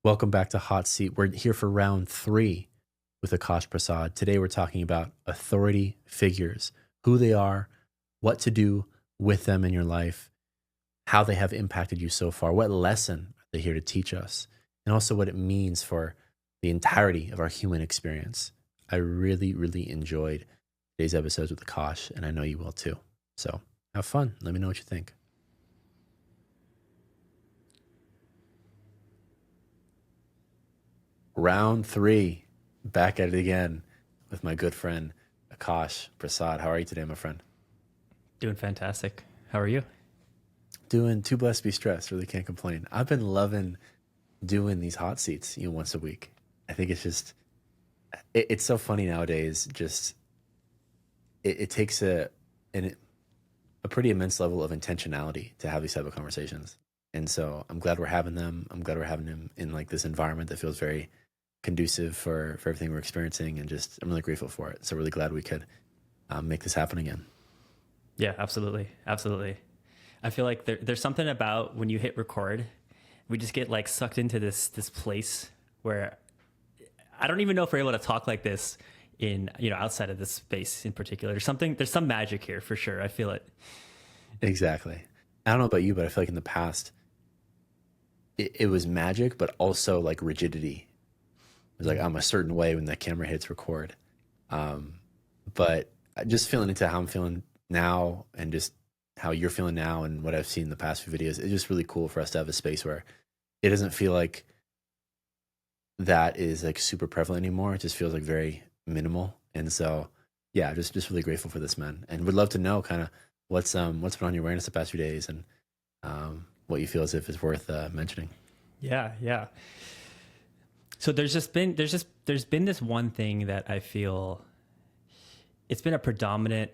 Welcome back to Hot Seat. We're here for round three with Akash Prasad. Today we're talking about authority figures, who they are, what to do with them in your life, how they have impacted you so far, what lesson are they here to teach us, and also what it means for the entirety of our human experience. I really, really enjoyed today's episodes with Akash, and I know you will too. So have fun. Let me know what you think. Round three, back at it again with my good friend Akash Prasad. How are you today, my friend? Doing fantastic. How are you? Doing too blessed to be stressed. Really can't complain. I've been loving doing these hot seats, once a week. I think it's just it's so funny nowadays. Just it takes an, a pretty immense level of intentionality to have these type of conversations. And so I'm glad we're having them. I'm glad we're having them in like this environment that feels very conducive for everything we're experiencing, and just I'm really grateful for it. So really glad we could make this happen again. Yeah, absolutely. Absolutely. I feel like there's something about when you hit record, we just get like sucked into this place where I don't even know if we're able to talk like this in, outside of this space in particular. There's some magic here for sure. I feel it. Exactly. I don't know about you, but I feel like in the past it was magic, but also like rigidity. It was like I'm a certain way when the camera hits record. Um, but just feeling into how I'm feeling now, and just how you're feeling now, and what I've seen in the past few videos, it's just really cool for us to have a space where it doesn't feel like that is like super prevalent anymore. It just feels like very minimal. And so, yeah, just really grateful for this, man. And would love to know kind of what's been on your awareness the past few days, and what you feel as if it's worth mentioning. Yeah, yeah. So there's been this one thing that I feel it's been a predominant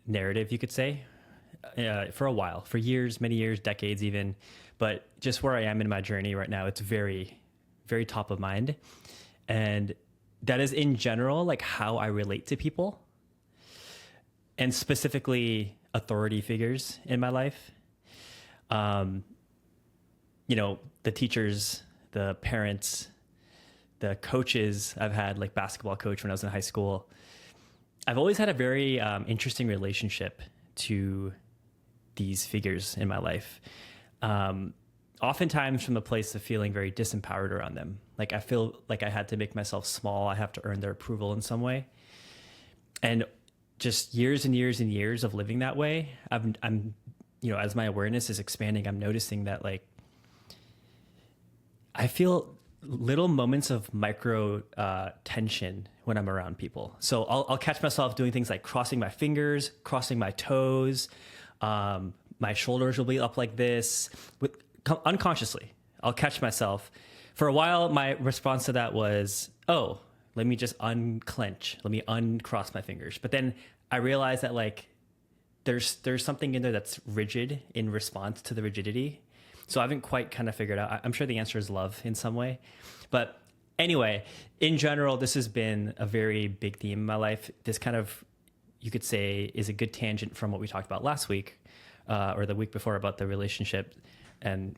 narrative, you could say, for a while, for years, many years, decades even. But just where I am in my journey right now, it's very, very top of mind. And that is in general, like how I relate to people, and specifically authority figures in my life. Um, the teachers, the parents, the coaches I've had, like basketball coach when I was in high school. I've always had a very interesting relationship to these figures in my life. Um, Oftentimes from a place of feeling very disempowered around them. Like I feel like I had to make myself small. I have to earn their approval in some way. And just years and years and years of living that way, I'm, as my awareness is expanding, I'm noticing that like I feel little moments of micro tension when I'm around people. So I'll catch myself doing things like crossing my fingers, crossing my toes. My shoulders will be up like this unconsciously. I'll catch myself. For a while, my response to that was, oh, let me just unclench. Let me uncross my fingers. But then I realized that like there's something in there that's rigid in response to the rigidity. So I haven't quite kind of figured out. I'm sure the answer is love in some way. But anyway, in general, this has been a very big theme in my life. This kind of, you could say, is a good tangent from what we talked about last week, or the week before, about the relationship and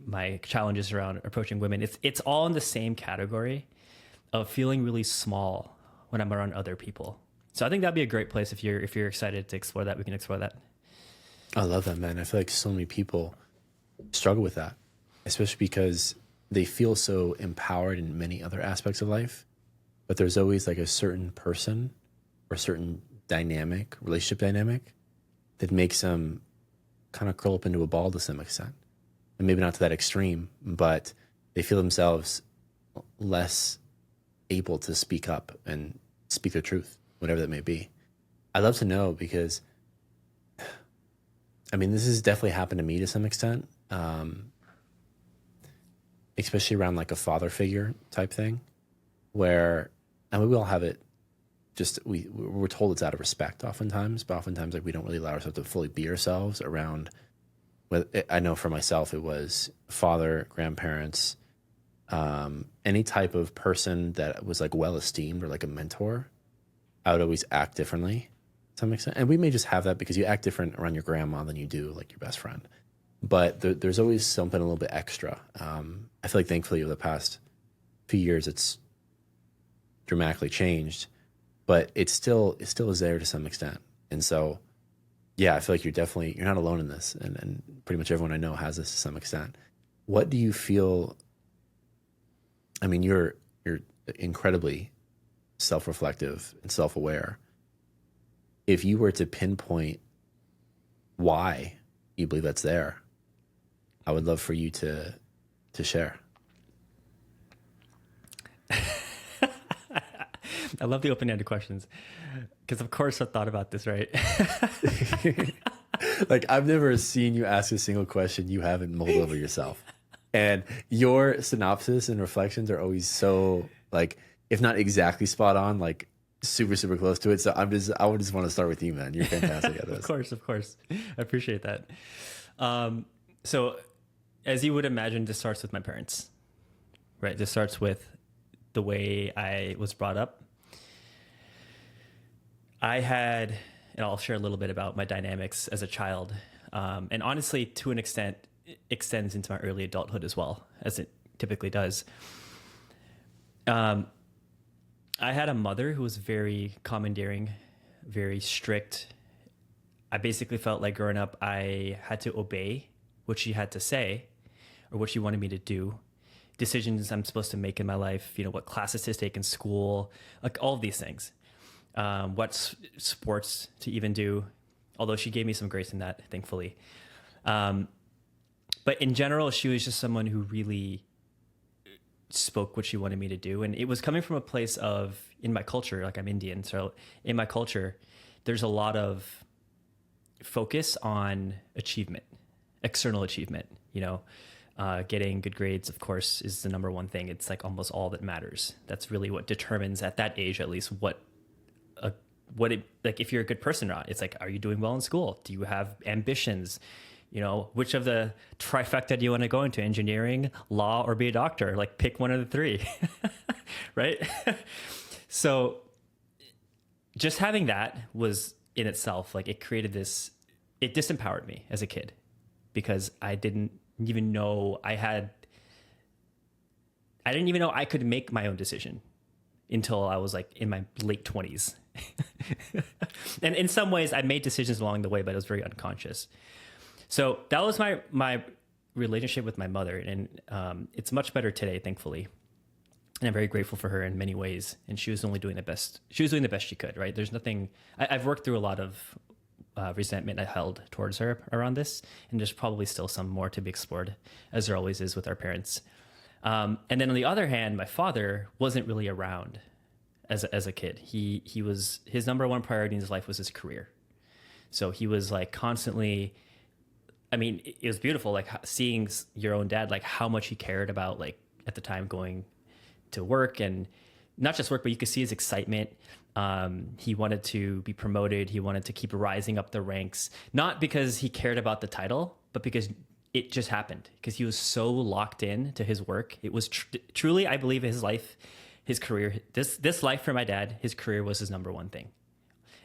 my challenges around approaching women. It's all in the same category of feeling really small when I'm around other people. So I think that'd be a great place if you're excited to explore that. We can explore that. I love that, man. I feel like so many people struggle with that, especially because they feel so empowered in many other aspects of life, but there's always like a certain person or a certain dynamic, relationship dynamic, that makes them kind of curl up into a ball to some extent. And maybe not to that extreme, but they feel themselves less able to speak up and speak their truth, whatever that may be. I'd love to know, because I mean, this has definitely happened to me to some extent, especially around like a father figure type thing, where, I mean, we all have it. Just we're told it's out of respect oftentimes, but oftentimes like we don't really allow ourselves to fully be ourselves around. I know for myself, it was father, grandparents, any type of person that was like well esteemed or like a mentor. I would always act differently to some extent, and we may just have that because you act different around your grandma than you do like your best friend. but there's always something a little bit extra. I feel like thankfully over the past few years, it's dramatically changed, but it still is there to some extent. And so, yeah, I feel like you're not alone in this, and pretty much everyone I know has this to some extent. What do you feel? I mean, you're incredibly self-reflective and self-aware. If you were to pinpoint why you believe that's there, I would love for you to share. I love the open-ended questions because, of course, I've thought about this, right? Like, I've never seen you ask a single question you haven't mulled over yourself. And your synopsis and reflections are always so, like, if not exactly spot on, like super, super close to it. So I would just want to start with you, man. You're fantastic at this. Of course. I appreciate that. So as you would imagine, this starts with my parents, right? This starts with the way I was brought up. And I'll share a little bit about my dynamics as a child. And honestly, to an extent, it extends into my early adulthood as well, as it typically does. I had a mother who was very commandeering, very strict. I basically felt like growing up, I had to obey what she had to say or what she wanted me to do. Decisions I'm supposed to make in my life, what classes to take in school, like all of these things. What sports to even do, although she gave me some grace in that, thankfully. But in general, she was just someone who really spoke what she wanted me to do. And it was coming from a place of, in my culture, like I'm Indian. So in my culture, there's a lot of focus on achievement, external achievement, getting good grades, of course, is the number one thing. It's like almost all that matters. That's really what determines at that age, at least, if you're a good person or not. It's like, are you doing well in school? Do you have ambitions? Which of the trifecta do you want to go into? Engineering, law, or be a doctor? Like, pick one of the three, right? So just having that was in itself, like, it disempowered me as a kid because I didn't even know I didn't even know I could make my own decision until I was like in my late 20s. And in some ways I made decisions along the way, but it was very unconscious. So that was my relationship with my mother. And it's much better today, thankfully. And I'm very grateful for her in many ways. And she was doing the best she could, right? There's nothing, I've worked through a lot of resentment I held towards her around this. And there's probably still some more to be explored, as there always is with our parents. And then on the other hand, my father wasn't really around as a kid. His number one priority in his life was his career. So he was like constantly, I mean, it was beautiful, like seeing your own dad, like how much he cared about, like at the time, going to work, and not just work, but you could see his excitement. He wanted to be promoted. He wanted to keep rising up the ranks, not because he cared about the title, but because it just happened, because he was so locked in to his work. It was truly, I believe, his life, his career, this life for my dad, his career was his number one thing.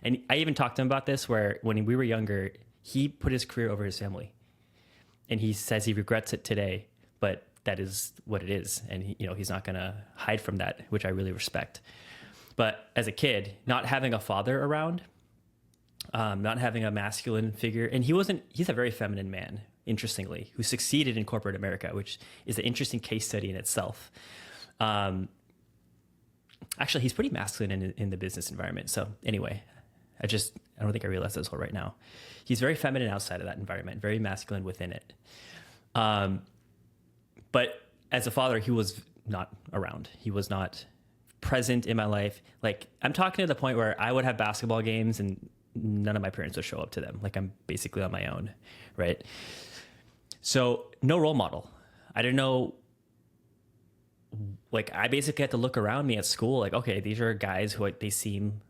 And I even talked to him about this, where when we were younger, he put his career over his family. And he says he regrets it today, but that is what it is. And he's not going to hide from that, which I really respect. But as a kid, not having a father around, not having a masculine figure, and he's a very feminine man, interestingly, who succeeded in corporate America, which is an interesting case study in itself. Actually, he's pretty masculine in the business environment. So anyway, I don't think I realize this whole right now. He's very feminine outside of that environment, very masculine within it. But as a father, he was not around. He was not present in my life. Like, I'm talking to the point where I would have basketball games and none of my parents would show up to them. Like, I'm basically on my own, right? So no role model. I didn't know. Like, I basically had to look around me at school. Like, okay, these are guys who, like, they seem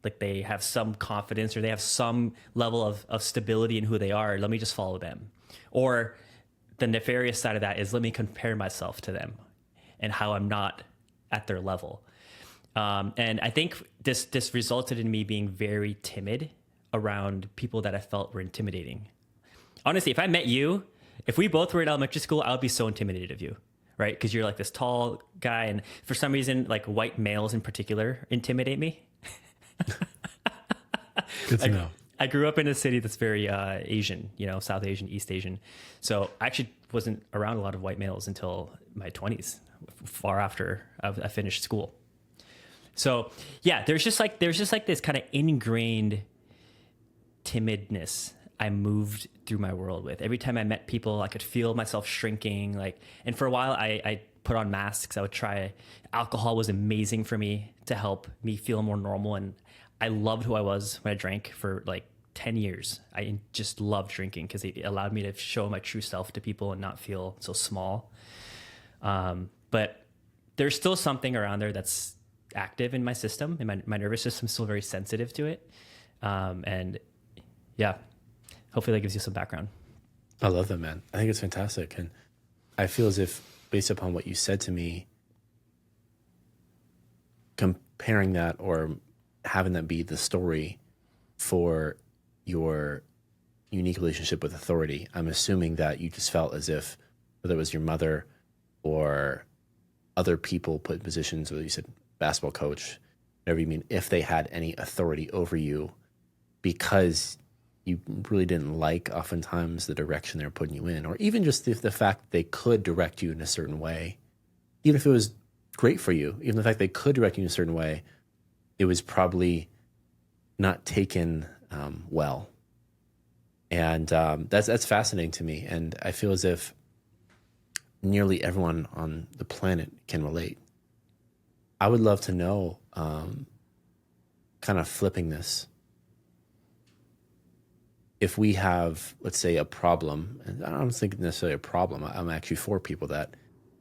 like they have some confidence or they have some level of stability in who they are. Let me just follow them. Or the nefarious side of that is, let me compare myself to them and how I'm not at their level. And I think this resulted in me being very timid around people that I felt were intimidating. Honestly, if I met you, if we both were in elementary school, I would be so intimidated of you, right? Because you're like this tall guy, and for some reason, like white males in particular intimidate me. Good to I, know. I grew up in a city that's very Asian, South Asian, East Asian. So I actually wasn't around a lot of white males until my 20s, far after I finished school. So yeah, there's just like this kind of ingrained timidness I moved through my world with. Every time I met people, I could feel myself shrinking. And for a while, I put on masks. I would try. Alcohol was amazing for me to help me feel more normal, and I loved who I was when I drank for like 10 years. I just loved drinking because it allowed me to show my true self to people and not feel so small. But there's still something around there that's active in my system, and my nervous system is still very sensitive to it. And yeah, hopefully that gives you some background. I love that, man. I think it's fantastic. And I feel as if, based upon what you said to me, comparing that or having that be the story for your unique relationship with authority, I'm assuming that you just felt as if, whether it was your mother or other people put in positions, whether you said basketball coach, whatever you mean, if they had any authority over you, because you really didn't like oftentimes the direction they were putting you in, or even just the fact that they could direct you in a certain way, even if it was great for you, even the fact they could direct you in a certain way, it was probably not taken well. And that's fascinating to me. And I feel as if nearly everyone on the planet can relate. I would love to know, kind of flipping this, if we have, let's say, a problem, and I don't think necessarily a problem. I'm actually for people that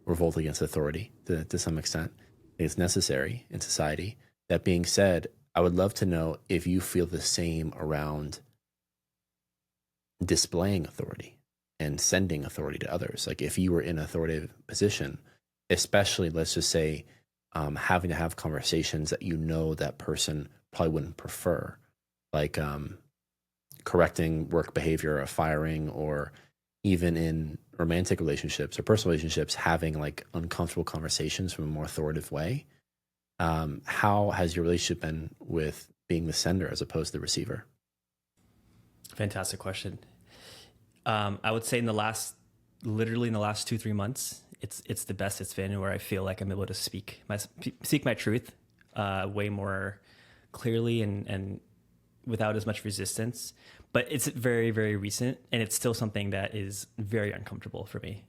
revolt against authority to some extent. I think it's necessary in society. That being said, I would love to know if you feel the same around displaying authority and sending authority to others. Like if you were in an authoritative position, especially, let's just say, having to have conversations that that person probably wouldn't prefer, like correcting work behavior or firing, or even in romantic relationships or personal relationships, having like uncomfortable conversations from a more authoritative way. How has your relationship been with being the sender as opposed to the receiver? Fantastic question. I would say literally in the last 2-3 months, it's the best it's been, where I feel like I'm able to speak my truth way more clearly and without as much resistance. But it's very, very recent, and it's still something that is very uncomfortable for me.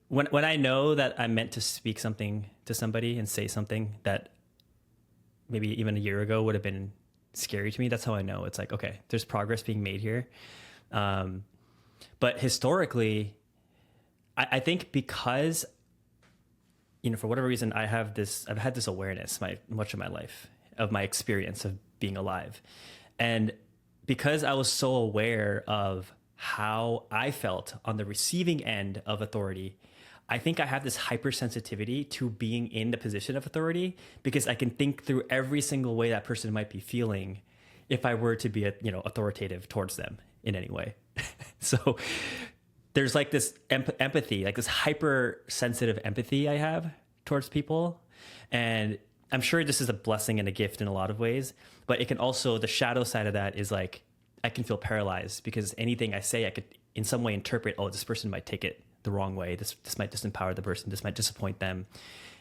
When I know that I'm meant to speak something to somebody and say something that maybe even a year ago would have been scary to me, that's how I know it's like, okay, there's progress being made here. But historically, I think because, for whatever reason, I've had this awareness much of my life of my experience of being alive. And because I was so aware of how I felt on the receiving end of authority, I think I have this hypersensitivity to being in the position of authority, because I can think through every single way that person might be feeling if I were to be authoritative towards them in any way. So there's like this empathy, like this hypersensitive empathy I have towards people. And I'm sure this is a blessing and a gift in a lot of ways, but it can also, the shadow side of that is like, I can feel paralyzed because anything I say, I could in some way interpret, oh, this person might take it the wrong way. This might disempower the person. This might disappoint them.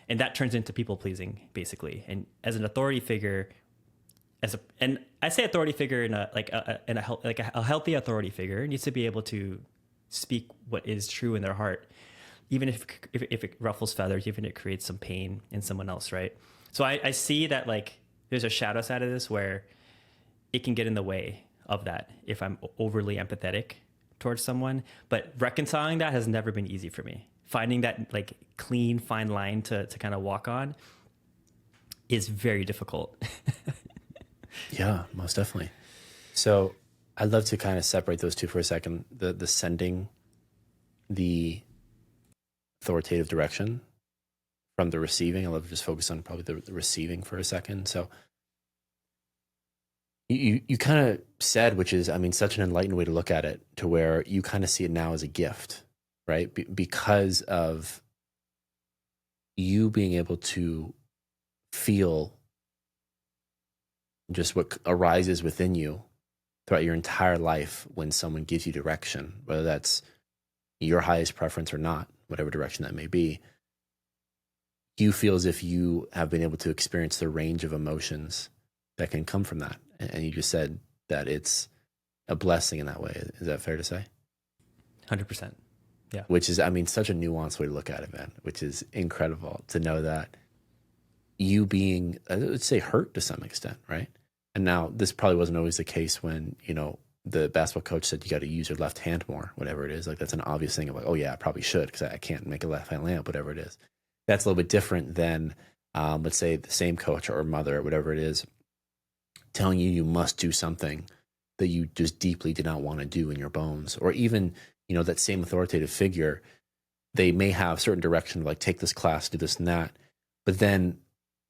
And that turns into people pleasing, basically. And as an authority figure, and I say authority figure in a healthy authority figure needs to be able to speak what is true in their heart, even if it ruffles feathers, even if it creates some pain in someone else, right? So I see that like there's a shadow side of this where it can get in the way of that if I'm overly empathetic towards someone. But reconciling that has never been easy for me. Finding that like clean, fine line to kind of walk on is very difficult. Yeah, most definitely. So I'd love to kind of separate those two for a second. The sending the authoritative direction from the receiving. I love to just focus on probably the receiving for a second. So You kind of said, which is, I mean, such an enlightened way to look at it, to where you kind of see it now as a gift, right? Because of you being able to feel just what arises within you throughout your entire life when someone gives you direction, whether that's your highest preference or not, whatever direction that may be. You feel as if you have been able to experience the range of emotions that can come from that. And you just said that it's a blessing in that way. Is that fair to say? 100%. Yeah. Which is, I mean, such a nuanced way to look at it, man, which is incredible to know that you being, let's say, hurt to some extent, right? And now this probably wasn't always the case when, the basketball coach said you got to use your left hand more, whatever it is. Like, that's an obvious thing of like, oh yeah, I probably should because I can't make a left hand layup, whatever it is. That's a little bit different than, let's say, the same coach or mother or whatever it is telling you must do something that you just deeply did not want to do in your bones. Or even, that same authoritative figure, they may have certain direction of like, take this class, do this and that. But then,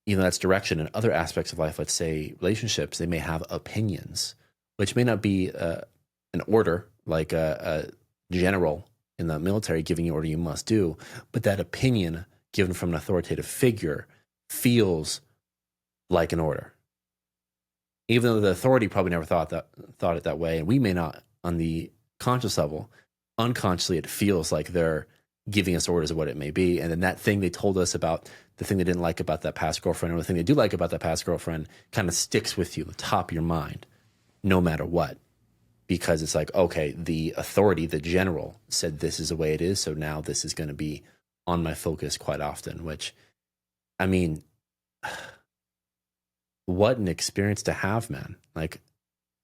that's direction in other aspects of life. Let's say relationships, they may have opinions, which may not be an order, like a general in the military giving you order you must do, but that opinion given from an authoritative figure feels like an order. Even though the authority probably never thought it that way, and we may not on the conscious level, unconsciously it feels like they're giving us orders of what it may be. And then that thing they told us about, the thing they didn't like about that past girlfriend, or the thing they do like about that past girlfriend, kind of sticks with you, the top of your mind, no matter what. Because it's like, okay, the authority, the general, said this is the way it is, so now this is going to be on my focus quite often, which, I mean, what an experience to have, man. Like,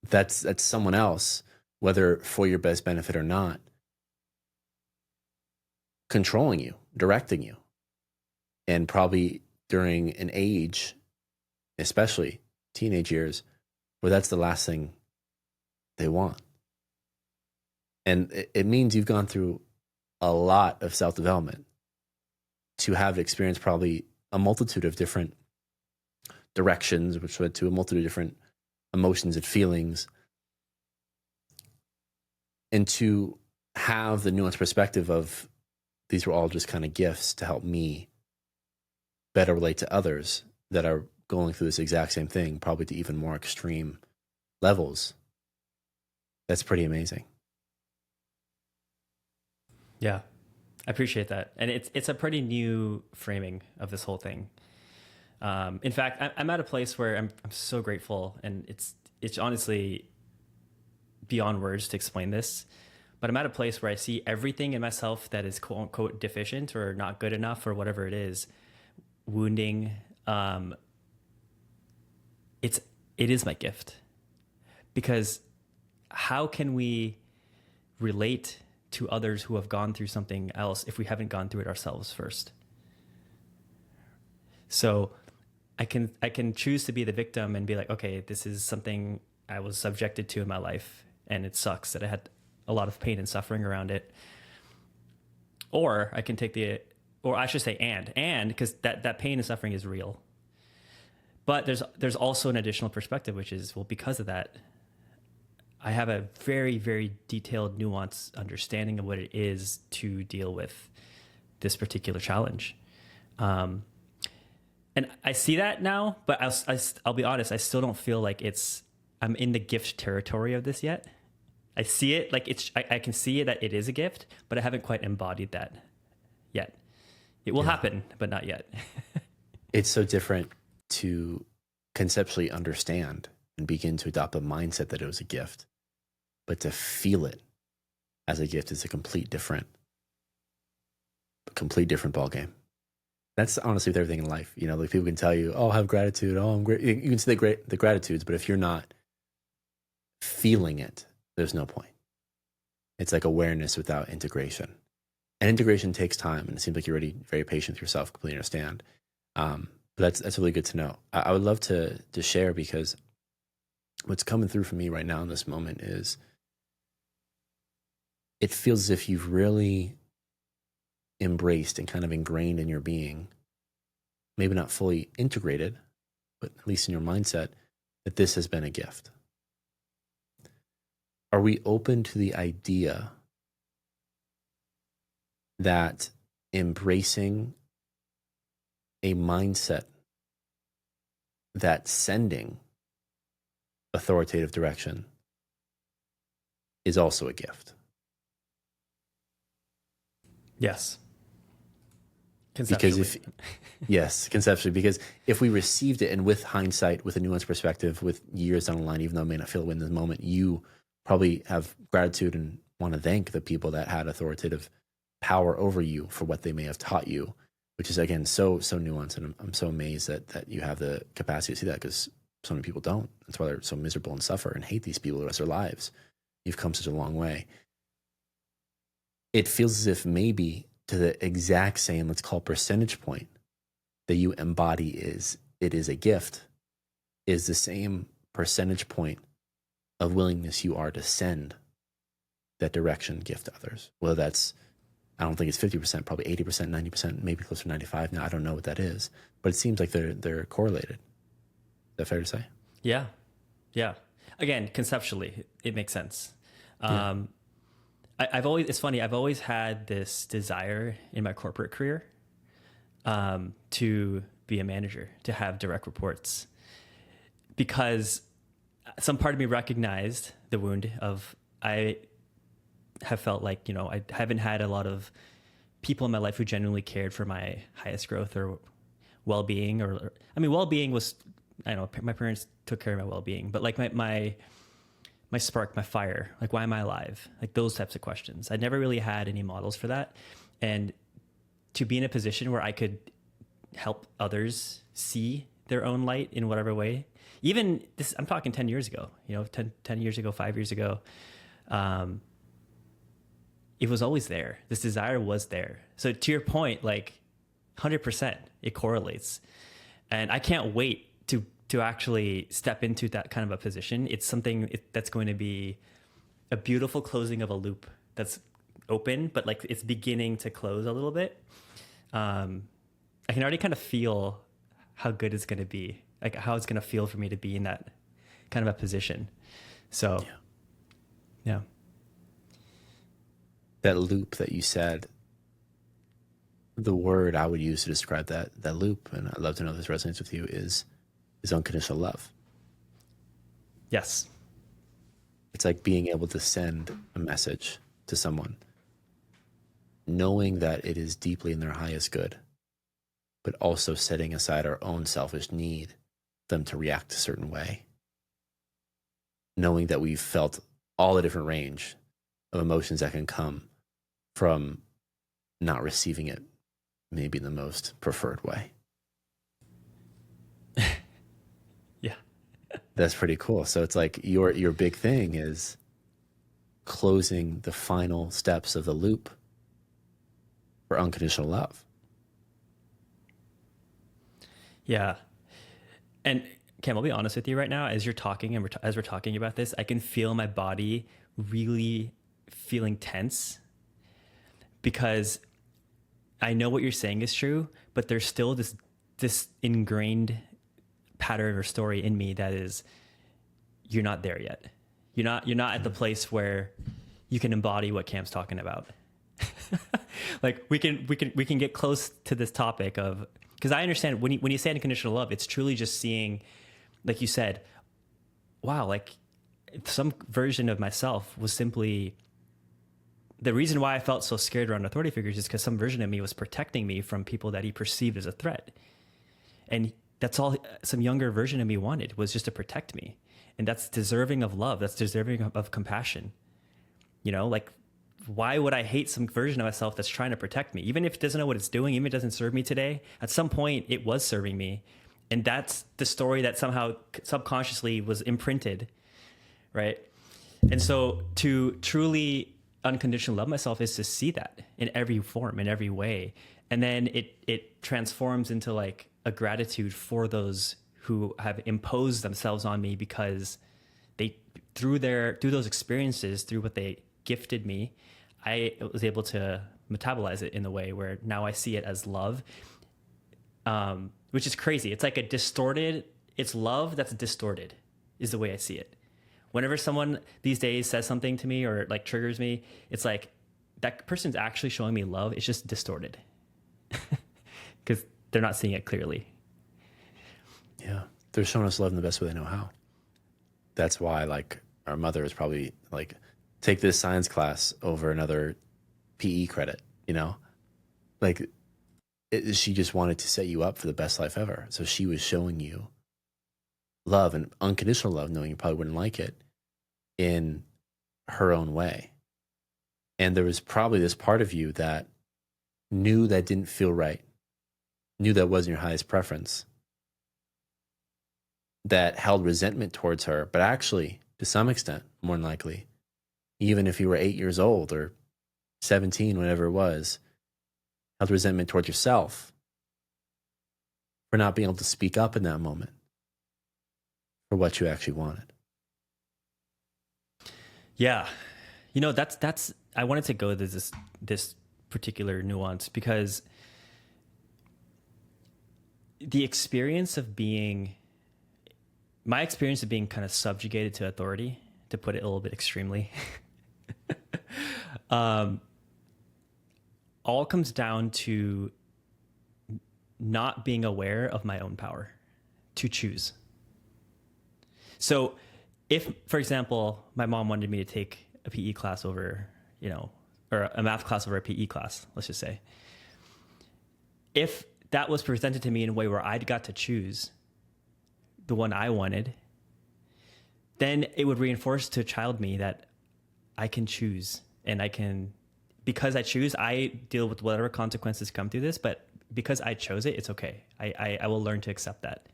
that's someone else, whether for your best benefit or not, controlling you, directing you. And probably during an age, especially teenage years, where that's the last thing they want. And it means you've gone through a lot of self-development to have experienced probably a multitude of different directions, which led to a multitude of different emotions and feelings. And to have the nuanced perspective of these were all just kind of gifts to help me better relate to others that are going through this exact same thing, probably to even more extreme levels. That's pretty amazing. Yeah. I appreciate that. And it's a pretty new framing of this whole thing. In fact, I'm at a place where I'm so grateful, and it's honestly beyond words to explain this, but I'm at a place where I see everything in myself that is quote unquote deficient or not good enough or whatever it is, wounding. It is my gift, because how can we relate to others who have gone through something else if we haven't gone through it ourselves first? So I can choose to be the victim and be like, okay, this is something I was subjected to in my life, and it sucks that I had a lot of pain and suffering around it. Or I can take or I should say, and because that pain and suffering is real. But there's also an additional perspective, which is, well, because of that, I have a very, very detailed, nuanced understanding of what it is to deal with this particular challenge. And I see that now, but I'll be honest, I still don't feel like I'm in the gift territory of this yet. I see it like I can see that it is a gift, but I haven't quite embodied that yet. It will happen, but not yet. It's so different to conceptually understand and begin to adopt a mindset that it was a gift, but to feel it as a gift is a complete different ballgame. That's honestly with everything in life. Like, people can tell you, "Oh, have gratitude. Oh, I'm great." You can say the gratitudes, but if you're not feeling it, there's no point. It's like awareness without integration, and integration takes time. And it seems like you're already very patient with yourself, completely understand. But that's really good to know. I would love to share, because what's coming through for me right now in this moment is it feels as if you've really embraced and kind of ingrained in your being, maybe not fully integrated, but at least in your mindset, that this has been a gift. are we open to the idea that embracing a mindset that sending authoritative direction is also a gift? Yes. Because Conceptually. yes, conceptually, because if we received it and with hindsight, with a nuanced perspective, with years down the line, even though it may not feel it in the moment, you probably have gratitude and want to thank the people that had authoritative power over you for what they may have taught you, which is again so nuanced. And I'm so amazed that you have the capacity to see that, because so many people don't. That's why they're so miserable and suffer and hate these people the rest of their lives. You've come such a long way. It feels as if maybe to the exact same, let's call percentage point that you embody is a gift, is the same percentage point of willingness you are to send that direction gift to others. Whether that's, I don't think it's 50%, probably 80%, 90%, maybe closer to 95. Now I don't know what that is, but it seems like they're correlated. Is that fair to say? Yeah. Yeah. Again, conceptually, it makes sense. Yeah. I've always had this desire in my corporate career to be a manager, to have direct reports, because some part of me recognized the wound of, I have felt like, I haven't had a lot of people in my life who genuinely cared for my highest growth or well-being, well-being was, I don't know, my parents took care of my well-being, but like my spark, my fire, like, why am I alive? Like those types of questions. I never really had any models for that. And to be in a position where I could help others see their own light in whatever way, even this, I'm talking 10 years ago, 10 years ago, 5 years ago, it was always there. This desire was there. So to your point, like 100%, it correlates. And I can't wait to actually step into that kind of a position. It's something that's going to be a beautiful closing of a loop that's open, but like it's beginning to close a little bit. I can already kind of feel how good it's going to be, like how it's going to feel for me to be in that kind of a position. So, yeah. That loop that you said, the word I would use to describe that loop, and I'd love to know if this resonates with you, is unconditional love. Yes. It's like being able to send a message to someone, knowing that it is deeply in their highest good, but also setting aside our own selfish need for them to react a certain way. Knowing that we've felt all the different range of emotions that can come from not receiving it, maybe in the most preferred way. Yeah. That's pretty cool. So it's like your big thing is closing the final steps of the loop for unconditional love. Yeah. And Cam, I'll be honest with you right now, as you're talking and as we're talking about this, I can feel my body really feeling tense, because I know what you're saying is true, but there's still this ingrained pattern or story in me that is, you're not there yet. You're not at the place where you can embody what Cam's talking about. Like we can get close to this topic of, because I understand when you say unconditional love, it's truly just seeing, like you said, wow, like some version of myself was simply, the reason why I felt so scared around authority figures is because some version of me was protecting me from people that he perceived as a threat. And that's all some younger version of me wanted, was just to protect me. And that's deserving of love. That's deserving of compassion. Like, why would I hate some version of myself that's trying to protect me? Even if it doesn't know what it's doing, even if it doesn't serve me today, at some point it was serving me. And that's the story that somehow subconsciously was imprinted, right? And so to truly unconditional love myself is to see that in every form, in every way. And then it transforms into like a gratitude for those who have imposed themselves on me, because they, through those experiences, through what they gifted me, I was able to metabolize it in a way where now I see it as love, which is crazy. It's like it's love that's distorted is the way I see it. Whenever someone these days says something to me or like triggers me, it's like that person's actually showing me love. It's just distorted because they're not seeing it clearly. Yeah. They're showing us love in the best way they know how. That's why, like, our mother is probably like, take this science class over another PE credit, you know? Like, she just wanted to set you up for the best life ever. So she was showing you love and unconditional love, knowing you probably wouldn't like it, in her own way. And there was probably this part of you that knew that didn't feel right, knew that wasn't your highest preference, that held resentment towards her, but actually, to some extent, more than likely, even if you were 8 years old or 17, whatever it was, held resentment towards yourself for not being able to speak up in that moment for what you actually wanted. Yeah. You know, that's I wanted to go to this particular nuance because the experience of being my experience of being kind of subjugated to authority, to put it a little bit extremely, all comes down to not being aware of my own power to choose. So if, for example, my mom wanted me to take a PE class over, you know, or a math class over a PE class, let's just say, if that was presented to me in a way where I got to choose the one I wanted, then it would reinforce to child me that I can choose, and I can, because I choose, I deal with whatever consequences come through this, but because I chose it, it's okay. I will learn to accept that.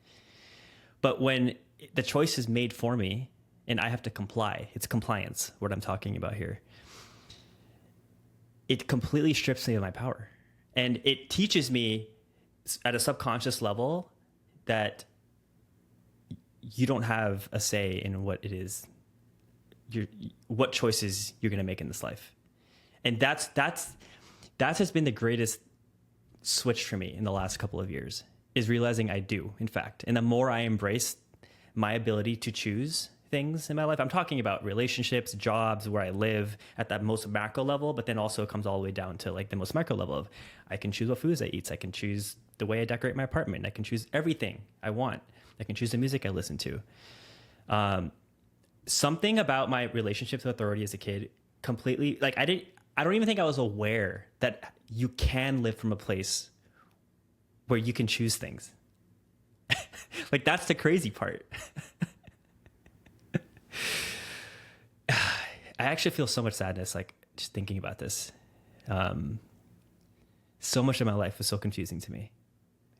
But when the choice is made for me and I have to comply, it's compliance, what I'm talking about here. It completely strips me of my power. And it teaches me at a subconscious level that you don't have a say in what it is, what choices you're going to make in this life. And that has been the greatest switch for me in the last couple of years, is realizing I do, in fact. And the more I embrace my ability to choose things in my life, I'm talking about relationships, jobs, where I live at that most macro level, but then also it comes all the way down to like the most micro level of I can choose what foods I eat. I can choose the way I decorate my apartment. I can choose everything I want. I can choose the music I listen to. Something about my relationships with authority as a kid completely, like I don't even think I was aware that you can live from a place where you can choose things. Like that's the crazy part. I actually feel so much sadness, like just thinking about this. So much of my life was so confusing to me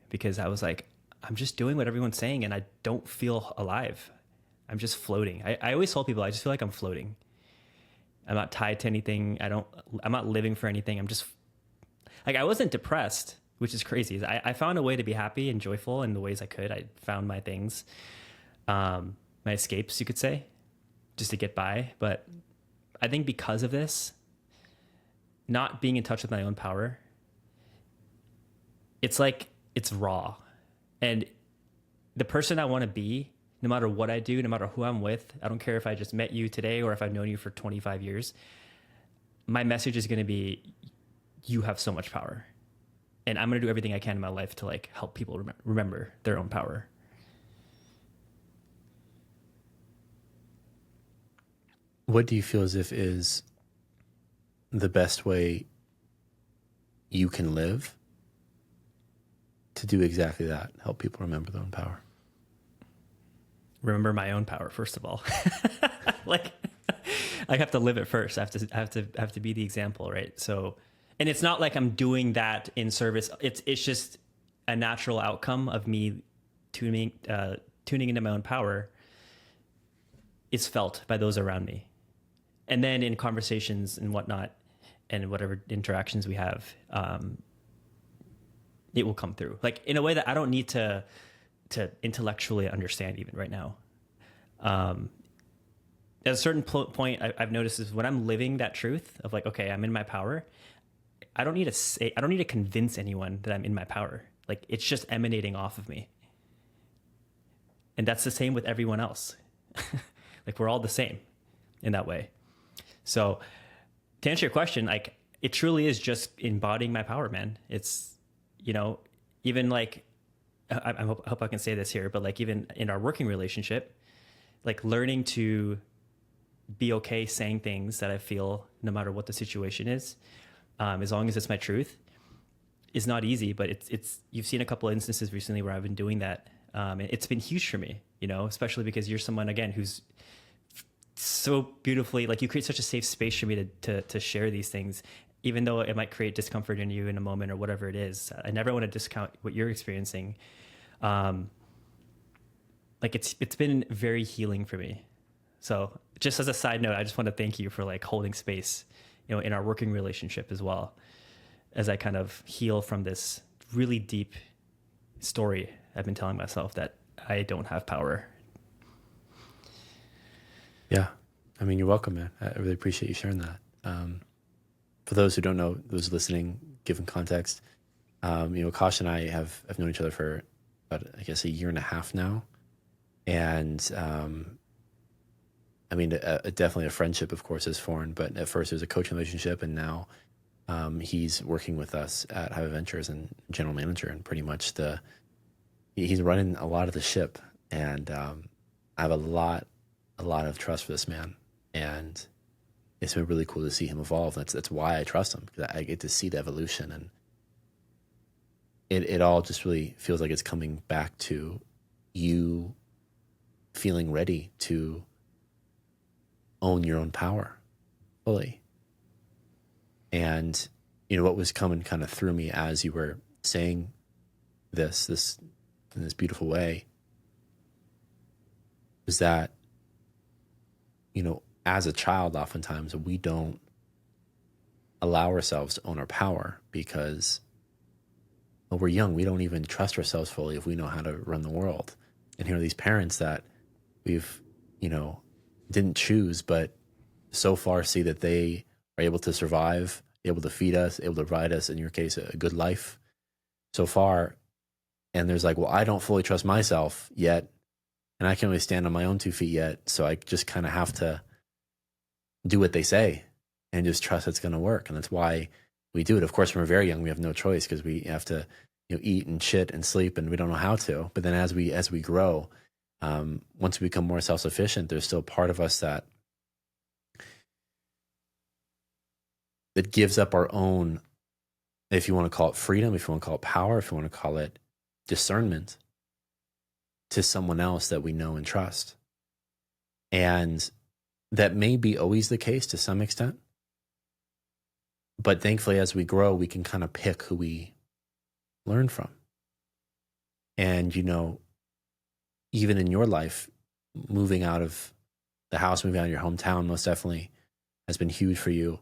because I was like, I'm just doing what everyone's saying and I don't feel alive. I'm just floating. I always tell people, I just feel like I'm floating. I'm not tied to anything. I'm not living for anything. I'm just like, I wasn't depressed, which is crazy. I found a way to be happy and joyful in the ways I could. I found my things, my escapes, you could say, just to get by. But I think because of this, not being in touch with my own power, it's like, it's raw. And the person I want to be, no matter what I do, no matter who I'm with, I don't care if I just met you today or if I've known you for 25 years, my message is going to be, you have so much power. And I'm going to do everything I can in my life to like help people remember their own power. What do you feel as if is the best way you can live to do exactly that? Help people remember their own power. Remember my own power, first of all. Like I have to live it first. I have to be the example, right? So, and it's not like I'm doing that in service. It's just a natural outcome of me tuning into my own power. It's felt by those around me. And then in conversations and whatnot, and whatever interactions we have, it will come through, like in a way that I don't need to intellectually understand even right now. At a certain point, I've noticed is when I'm living that truth of like, okay, I'm in my power. I don't need to convince anyone that I'm in my power. Like it's just emanating off of me. And that's the same with everyone else. Like we're all the same in that way. So to answer your question, like it truly is just embodying my power, man. It's, you know, even like, I hope I can say this here, but like even in our working relationship, like learning to be okay saying things that I feel no matter what the situation is, as long as it's my truth, is not easy. But it's you've seen a couple of instances recently where I've been doing that. And it's been huge for me, you know, especially because you're someone again who's so beautifully, like you create such a safe space for me to share these things, even though it might create discomfort in you in a moment or whatever it is. I never want to discount what you're experiencing. Like it's been very healing for me. So just as a side note, I just want to thank you for like holding space, you know, in our working relationship as well, as I kind of heal from this really deep story I've been telling myself that I don't have power. Yeah. I mean, you're welcome, man. I really appreciate you sharing that. For those who don't know, those listening, given context, you know, Akash and I have known each other for about, I guess, a year and a half now. And, I mean, definitely a friendship, of course, is foreign, but at first it was a coaching relationship. And now, he's working with us at Hive Ventures and general manager, and pretty much he's running a lot of the ship. And, I have a lot of trust for this man, and it's been really cool to see him evolve. That's why I trust him, because I get to see the evolution, and it all just really feels like it's coming back to you feeling ready to own your own power fully. And you know what was coming kind of through me as you were saying this in this beautiful way was that, you know, as a child, oftentimes we don't allow ourselves to own our power because, well, we're young. We don't even trust ourselves fully if we know how to run the world. And here are these parents that we've, you know, didn't choose, but so far see that they are able to survive, able to feed us, able to provide us, in your case, a good life so far. And there's like, well, I don't fully trust myself yet, and I can't really stand on my own 2 feet yet. So I just kind of have to do what they say and just trust it's going to work. And that's why we do it. Of course, when we're very young, we have no choice because we have to, you know, eat and shit and sleep, and we don't know how to. But then as we grow, once we become more self-sufficient, there's still part of us that gives up our own, if you want to call it freedom, if you want to call it power, if you want to call it discernment, to someone else that we know and trust. And that may be always the case to some extent. But thankfully, as we grow, we can kind of pick who we learn from. And, you know, even in your life, moving out of the house, moving out of your hometown, most definitely has been huge for you.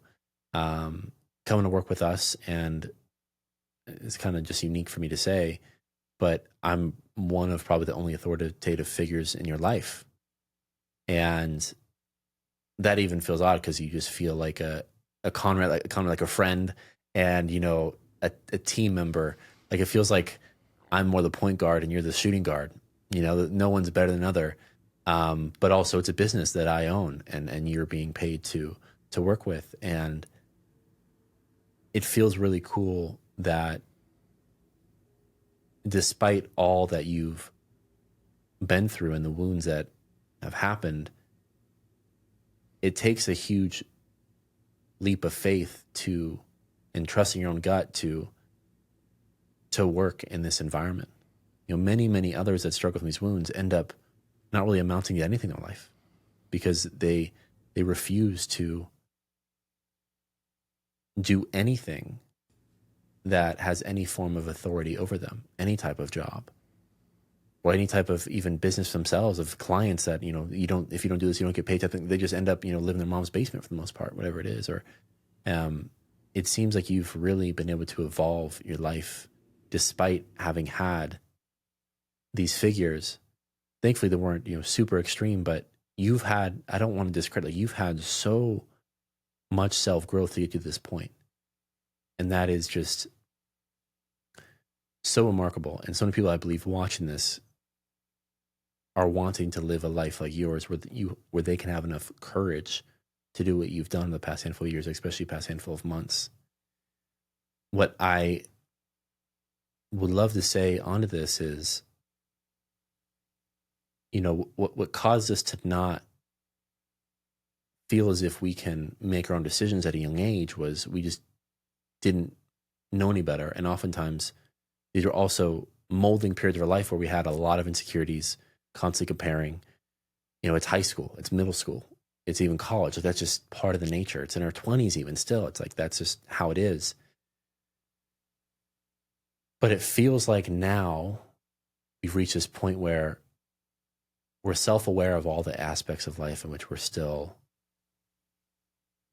Coming to work with us, and it's kind of just unique for me to say, but I'm one of probably the only authoritative figures in your life. And that even feels odd because you just feel like a Conrad, like a friend, and, you know, a team member. Like it feels like I'm more the point guard and you're the shooting guard. You know, no one's better than other. But also it's a business that I own, and you're being paid to work with. And it feels really cool that despite all that you've been through and the wounds that have happened, it takes a huge leap of faith and trusting your own gut to work in this environment. You know, many others that struggle with these wounds end up not really amounting to anything in their life because they refuse to do anything that has any form of authority over them, any type of job or any type of even business themselves, of clients that, you know, if you don't do this, you don't get paid. They just end up, you know, living in their mom's basement for the most part, whatever it is. Or it seems like you've really been able to evolve your life despite having had these figures. Thankfully, they weren't, you know, super extreme, but you've had, I don't want to discredit, you've had so much self-growth to get to this point. And that is just so remarkable. And so many people, I believe, watching this are wanting to live a life like yours where they can have enough courage to do what you've done in the past handful of years, especially past handful of months. What I would love to say onto this is, what caused us to not feel as if we can make our own decisions at a young age was we just didn't know any better. And oftentimes these are also molding periods of our life where we had a lot of insecurities, constantly comparing. It's high school, it's middle school, it's even college. Like, that's just part of the nature. It's in our 20s even still. It's like, that's just how it is. But it feels like now we've reached this point where we're self-aware of all the aspects of life in which we're still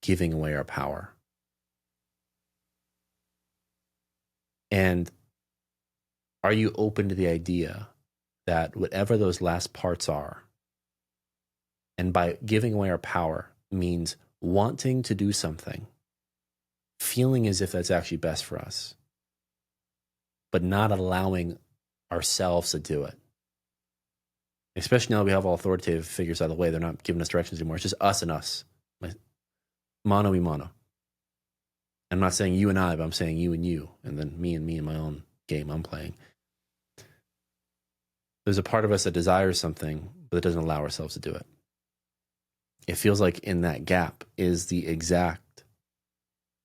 giving away our power. And are you open to the idea that whatever those last parts are, and by giving away our power means wanting to do something, feeling as if that's actually best for us, but not allowing ourselves to do it? Especially now that we have all authoritative figures out of the way, they're not giving us directions anymore. It's just us and us. Mano y mano. I'm not saying you and I, but I'm saying you and you, and then me in my own game I'm playing. There's a part of us that desires something, but it doesn't allow ourselves to do it. It feels like in that gap is the exact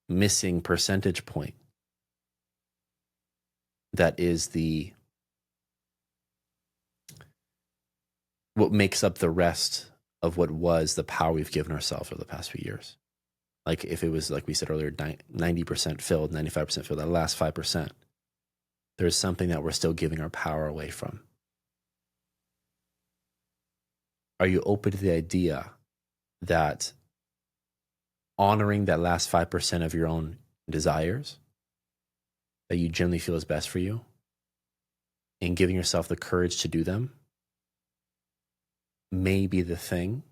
missing percentage point that is what makes up the rest of what was the power we've given ourselves over the past few years. Like, if it was, like we said earlier, 90% filled, 95% filled, that last 5%, there's something that we're still giving our power away from. Are you open to the idea that honoring that last 5% of your own desires that you generally feel is best for you and giving yourself the courage to do them may be the thing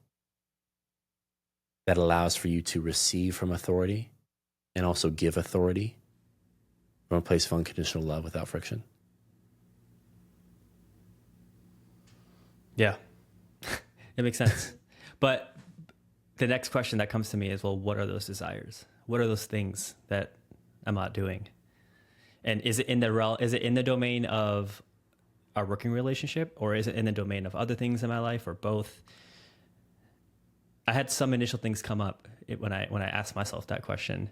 that allows for you to receive from authority and also give authority from a place of unconditional love without friction? Yeah, it makes sense. But the next question that comes to me is, well, what are those desires? What are those things that I'm not doing? And is it in the domain of our working relationship, or is it in the domain of other things in my life, or both? I had some initial things come up when I asked myself that question,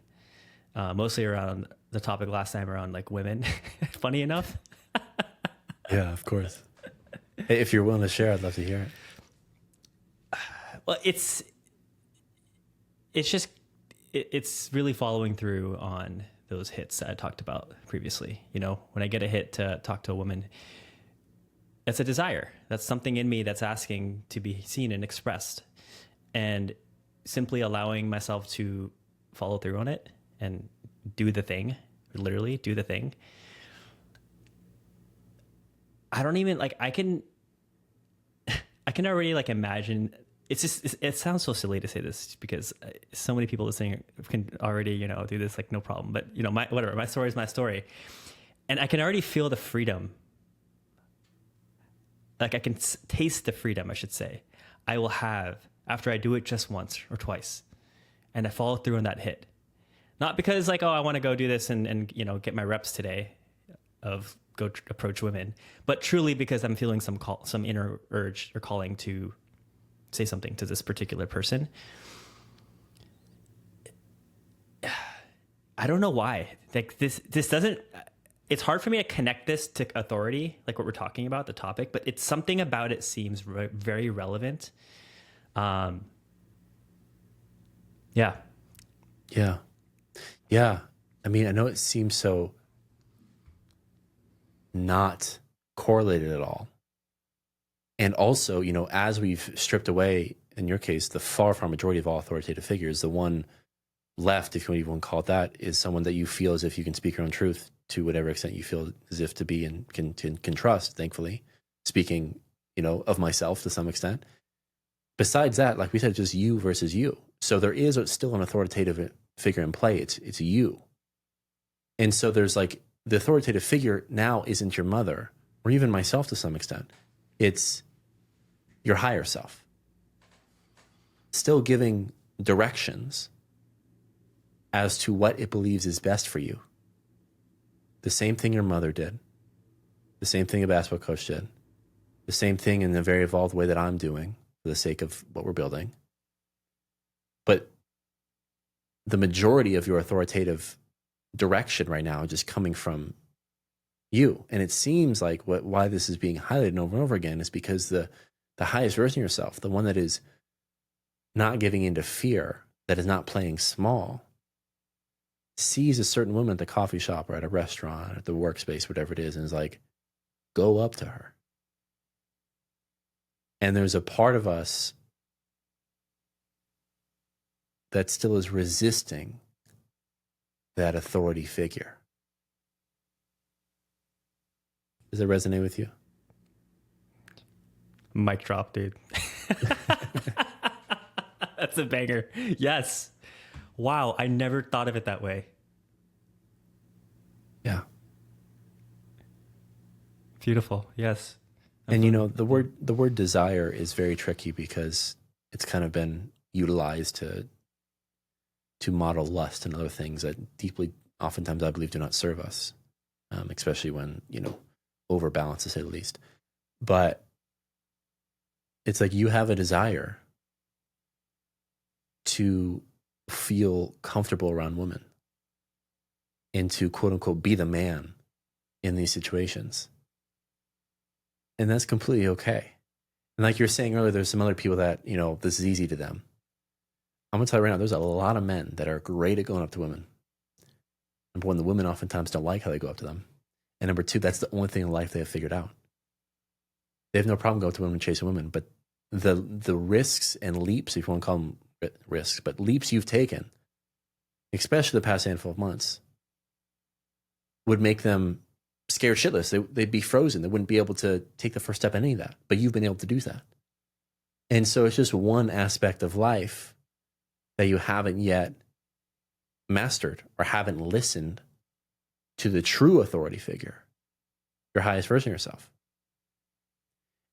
mostly around the topic last time around like women. Funny enough. Yeah, of course. Hey, if you're willing to share, I'd love to hear it. Well, it's really following through on those hits that I talked about previously. When I get a hit to talk to a woman, it's a desire. That's something in me that's asking to be seen and expressed. And simply allowing myself to follow through on it and do the thing, literally do the thing. I don't even I can already imagine. It's just, it sounds so silly to say this because so many people listening can already, do this no problem. But my story is my story. And I can already feel the freedom. I can taste the freedom, I should say, I will have after I do it just once or twice and I follow through on that hit. Not because I want to go do this and get my reps today of go approach women, but truly because I'm feeling some inner urge or calling to say something to this particular person. I don't know why. This doesn't, it's hard for me to connect this to authority, like what we're talking about, the topic, but it's something about it seems very relevant. Yeah. I mean, I know it seems so not correlated at all. And also, as we've stripped away, in your case, the far majority of all authoritative figures, the one left, if you even want to call it that, is someone that you feel as if you can speak your own truth to whatever extent you feel as if to be and can trust, thankfully. Speaking, of myself to some extent. Besides that, like we said, just you versus you. So there is still an authoritative figure in play. It's you. And so there's the authoritative figure now isn't your mother or even myself to some extent. It's your higher self, still giving directions as to what it believes is best for you. The same thing your mother did, the same thing a basketball coach did, the same thing in a very evolved way that I'm doing for the sake of what we're building. But the majority of your authoritative direction right now is just coming from you. And it seems like why this is being highlighted over and over again is because the highest version of yourself, the one that is not giving into fear, that is not playing small, sees a certain woman at the coffee shop or at a restaurant, at the workspace, whatever it is, and is like, go up to her. And there's a part of us that still is resisting that authority figure. Does it resonate with you? Mic drop, dude. That's a banger. Yes. Wow, I never thought of it that way. Yeah. Beautiful. Yes. And you know, the word desire is very tricky because it's kind of been utilized to model lust and other things that deeply, oftentimes I believe, do not serve us, especially when, you know, overbalanced to say the least. But it's like you have a desire to feel comfortable around women and to quote unquote be the man in these situations. And that's completely okay. And like you were saying earlier, there's some other people that, you know, this is easy to them. I'm gonna tell you right now, there's a lot of men that are great at going up to women. Number one, the women oftentimes don't like how they go up to them. And number two, that's the only thing in life they have figured out. They have no problem going up to women and chasing women, but the risks and leaps, if you want to call them risks, but leaps you've taken, especially the past handful of months, would make them scared shitless. They'd be frozen. They wouldn't be able to take the first step in any of that. But you've been able to do that. And so it's just one aspect of life that you haven't yet mastered or haven't listened to the true authority figure, your highest version of yourself.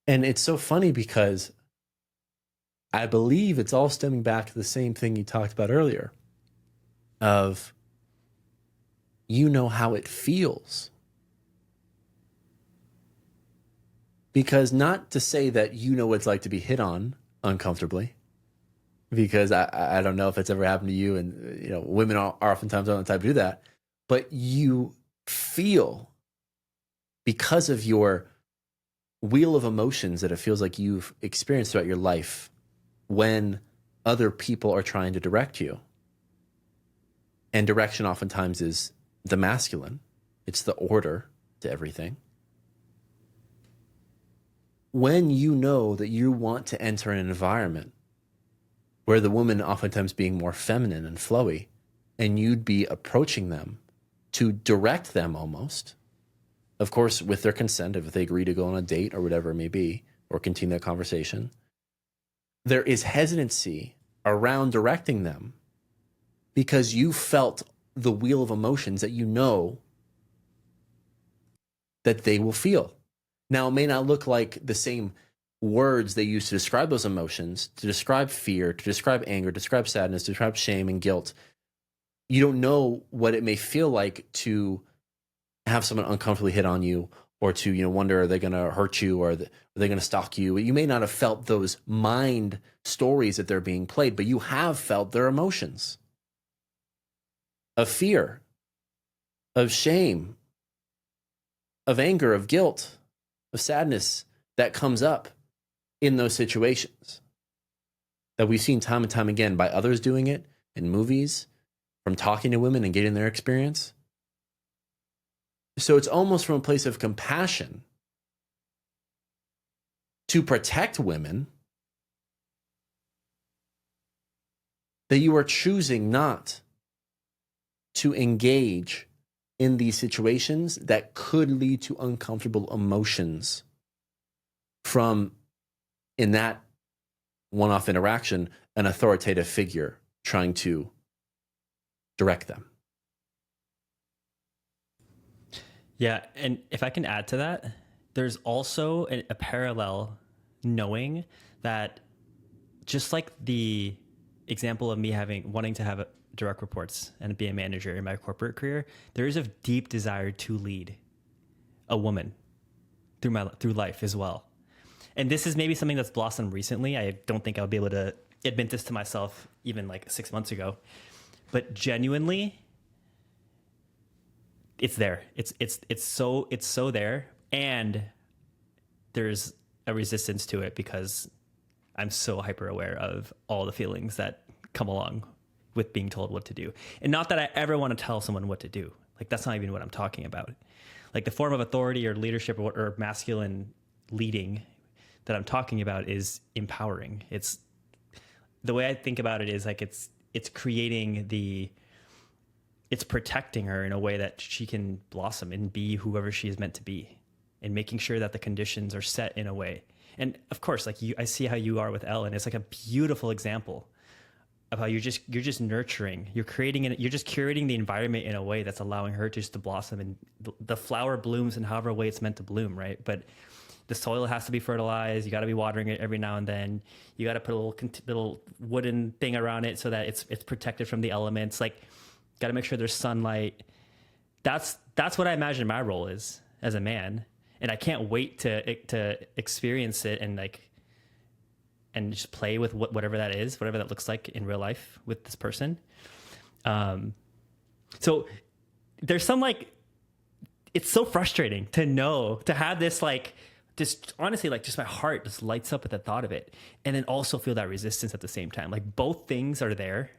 And it's so funny because I believe it's all stemming back to the same thing you talked about earlier of you know how it feels. Because not to say that you know what it's like to be hit on uncomfortably, because I don't know if it's ever happened to you, and you know women are oftentimes not the type to do that, but you feel because of your wheel of emotions that it feels like you've experienced throughout your life when other people are trying to direct you. And direction oftentimes is the masculine. It's the order to everything. When you know that you want to enter an environment where the woman oftentimes being more feminine and flowy, and you'd be approaching them to direct them almost, of course, with their consent, if they agree to go on a date or whatever it may be, or continue that conversation, there is hesitancy around directing them because you felt the wheel of emotions that you know that they will feel. Now, it may not look like the same words they use to describe those emotions, to describe fear, to describe anger, to describe sadness, to describe shame and guilt. You don't know what it may feel like to have someone uncomfortably hit on you, or to, you know, wonder, are they going to hurt you, or are they going to stalk you? You may not have felt those mind stories that they're being played, but you have felt their emotions of fear, of shame, of anger, of guilt, of sadness that comes up in those situations that we've seen time and time again by others doing it in movies, from talking to women and getting their experience. So it's almost from a place of compassion to protect women that you are choosing not to engage in these situations that could lead to uncomfortable emotions from, in that one-off interaction, an authoritative figure trying to direct them. Yeah, and if I can add to that, there's also a parallel knowing that, just like the example of me wanting to have direct reports and be a manager in my corporate career, there is a deep desire to lead a woman through life as well. And this is maybe something that's blossomed recently. I don't think I would be able to admit this to myself even like 6 months ago, but genuinely, it's there. It's so there, and there's a resistance to it because I'm so hyper aware of all the feelings that come along with being told what to do. And not that I ever want to tell someone what to do. Like, that's not even what I'm talking about. Like, the form of authority or leadership or masculine leading that I'm talking about is empowering. It's the way I think about it is like it's creating it's protecting her in a way that she can blossom and be whoever she is meant to be, and making sure that the conditions are set in a way. And of course, like I see how you are with Ellen. It's like a beautiful example of how you're just nurturing, you're just curating the environment in a way that's allowing her just to blossom, and the flower blooms in however way it's meant to bloom, right? But the soil has to be fertilized. You got to be watering it every now and then. You got to put a little wooden thing around it so that it's protected from the elements. Like, got to make sure there's sunlight. That's what I imagine my role is as a man, and I can't wait to experience it and just play with whatever that is, whatever that looks like in real life with this person. So there's some it's so frustrating to have this just honestly, just my heart just lights up at the thought of it, and then also feel that resistance at the same time. Like, both things are there.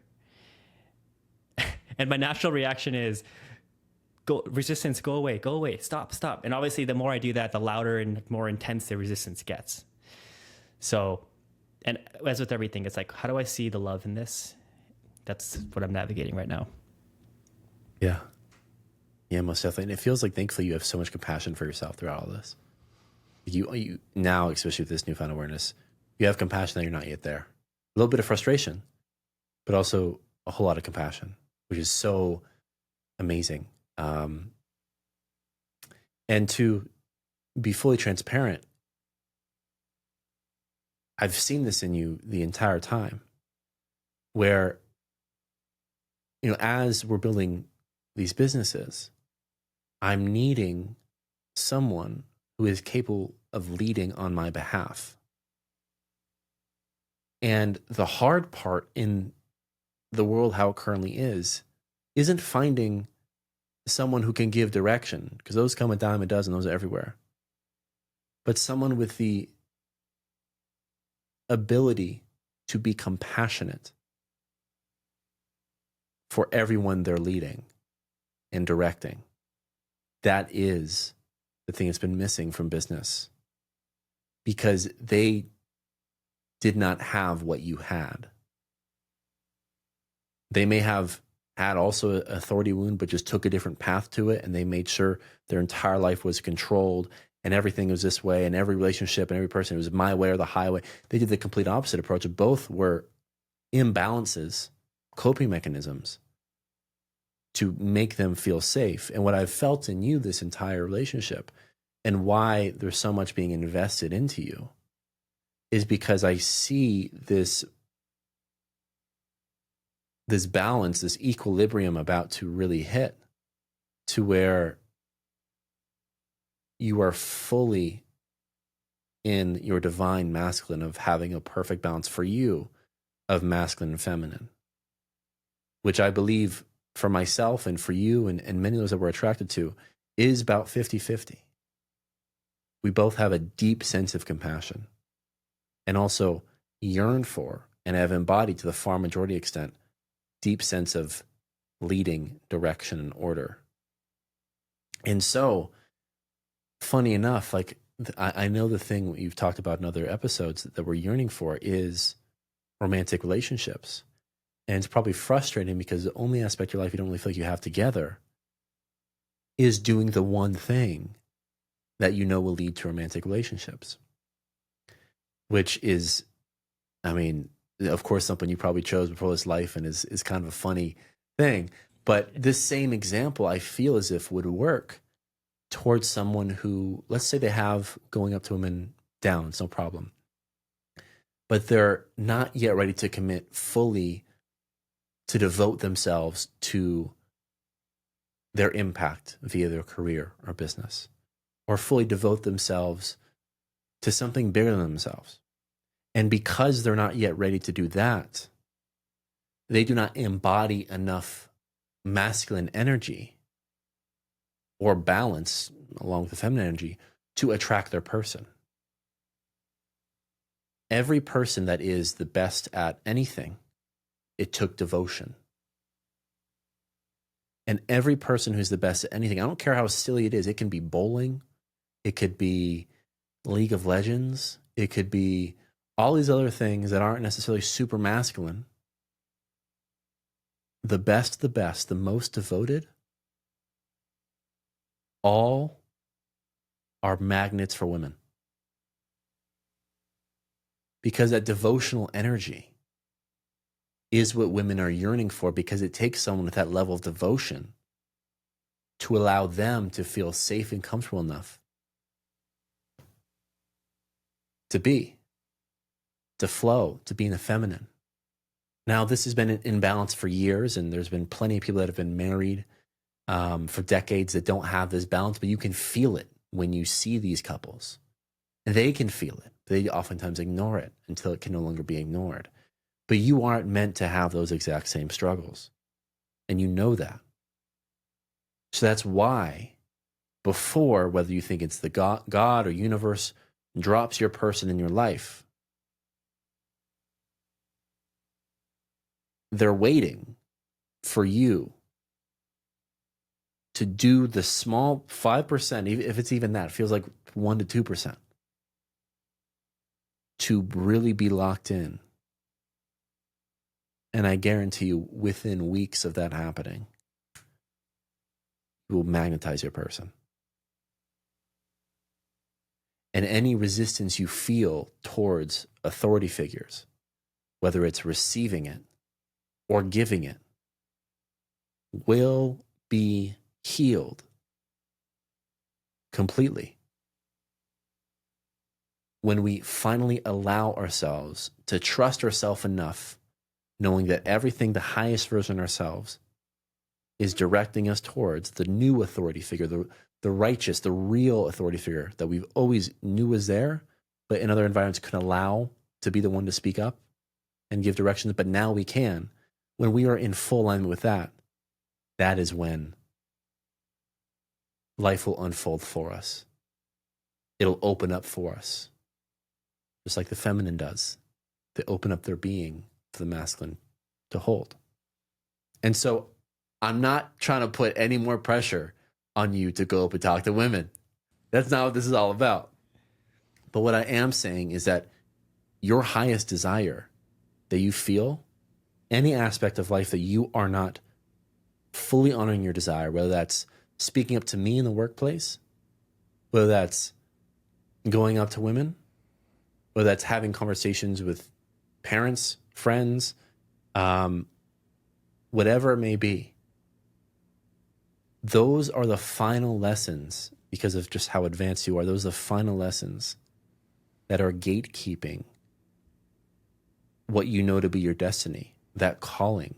And my natural reaction is go away, stop. And obviously the more I do that, the louder and more intense the resistance gets. So, and as with everything, it's like, how do I see the love in this? That's what I'm navigating right now. Yeah. Yeah, most definitely. And it feels like, thankfully, you have so much compassion for yourself throughout all this. You now, especially with this newfound awareness, you have compassion that you're not yet there. A little bit of frustration, but also a whole lot of compassion, which is so amazing. And to be fully transparent, I've seen this in you the entire time, where, as we're building these businesses, I'm needing someone who is capable of leading on my behalf. And the hard part in the world, how it currently is, isn't finding someone who can give direction, because those come a dime a dozen, those are everywhere. But someone with the ability to be compassionate for everyone they're leading and directing. That is the thing that's been missing from business, because they did not have what you had. They may have had also an authority wound, but just took a different path to it, and they made sure their entire life was controlled and everything was this way, and every relationship and every person, it was my way or the highway. They did the complete opposite approach. Both were imbalances, coping mechanisms to make them feel safe. And what I've felt in you this entire relationship, and why there's so much being invested into you, is because I see this balance, this equilibrium about to really hit, to where you are fully in your divine masculine of having a perfect balance for you of masculine and feminine, which I believe for myself and for you and many of those that we're attracted to is about 50-50. We both have a deep sense of compassion, and also yearn for and have embodied, to the far majority extent, deep sense of leading, direction, and order. And so, funny enough, I know the thing you've talked about in other episodes that we're yearning for is romantic relationships. And it's probably frustrating because the only aspect of your life you don't really feel like you have together is doing the one thing that you know will lead to romantic relationships. Which is, of course, something you probably chose before this life, and is kind of a funny thing. But this same example, I feel as if would work towards someone who, let's say they have going up to women down, it's no problem. but they're not yet ready to commit fully to devote themselves to their impact via their career or business, or fully devote themselves to something bigger than themselves. And because they're not yet ready to do that, they do not embody enough masculine energy or balance along with the feminine energy to attract their person. Every person that is the best at anything, it took devotion. And every person who's the best at anything, I don't care how silly it is, it can be bowling, it could be League of Legends, it could be all these other things that aren't necessarily super masculine. The best, the most devoted, all are magnets for women. Because that devotional energy is what women are yearning for, because it takes someone with that level of devotion to allow them to feel safe and comfortable enough to be, to flow, to be in the feminine. Now, this has been in balance for years, and there's been plenty of people that have been married for decades that don't have this balance, but you can feel it when you see these couples. And they can feel it. They oftentimes ignore it until it can no longer be ignored. But you aren't meant to have those exact same struggles. And you know that. So that's why before, whether you think it's the God or universe drops your person in your life, they're waiting for you to do the small 5%, if it's even that, it feels like 1 to 2%, to really be locked in. And I guarantee you, within weeks of that happening, you will magnetize your person. And any resistance you feel towards authority figures, whether it's receiving it or giving it, will be healed completely when we finally allow ourselves to trust ourselves enough, knowing that everything, the highest version of ourselves, is directing us towards the new authority figure, the righteous, the real authority figure that we've always knew was there, but in other environments couldn't allow to be the one to speak up and give directions. But now we can. When we are in full alignment with that, that is when life will unfold for us. It'll open up for us, just like the feminine does. They open up their being for the masculine to hold. And so I'm not trying to put any more pressure on you to go up and talk to women. That's not what this is all about. But what I am saying is that your highest desire that you feel, any aspect of life that you are not fully honoring your desire, whether that's speaking up to me in the workplace, whether that's going up to women, whether that's having conversations with parents, friends, whatever it may be, those are the final lessons, because of just how advanced you are. Those are the final lessons that are gatekeeping what you know to be your destiny, that calling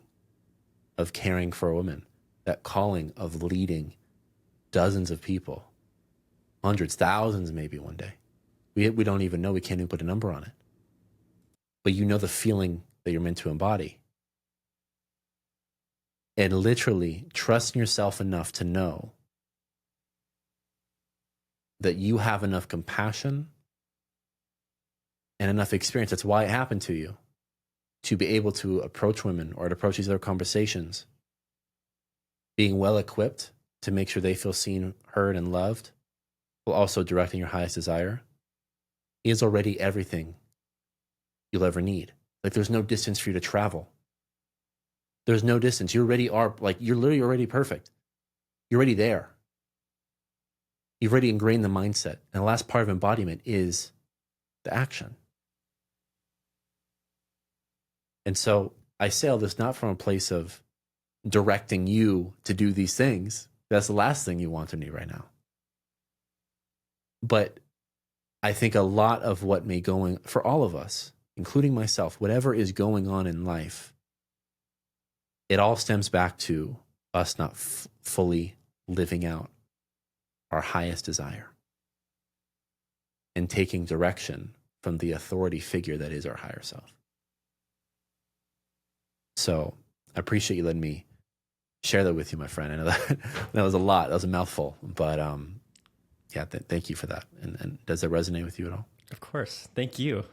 of caring for a woman, that calling of leading dozens of people, hundreds, thousands, maybe one day. We don't even know. We can't even put a number on it. But you know the feeling that you're meant to embody. And literally trusting yourself enough to know that you have enough compassion and enough experience. That's why it happened to you, to be able to approach women or to approach these other conversations, being well equipped to make sure they feel seen, heard, and loved, while also directing your highest desire, is already everything you'll ever need. Like, there's no distance for you to travel. There's no distance. You already are, like, you're literally already perfect. You're already there. You've already ingrained the mindset. And the last part of embodiment is the action. And so I say all this not from a place of directing you to do these things. That's the last thing you want to do right now. But I think a lot of what may go in for all of us, including myself, whatever is going on in life, it all stems back to us not fully living out our highest desire and taking direction from the authority figure that is our higher self. So I appreciate you letting me share that with you, my friend. I know that was a lot. That was a mouthful, but yeah, thank you for that. And does that resonate with you at all? Of course. Thank you.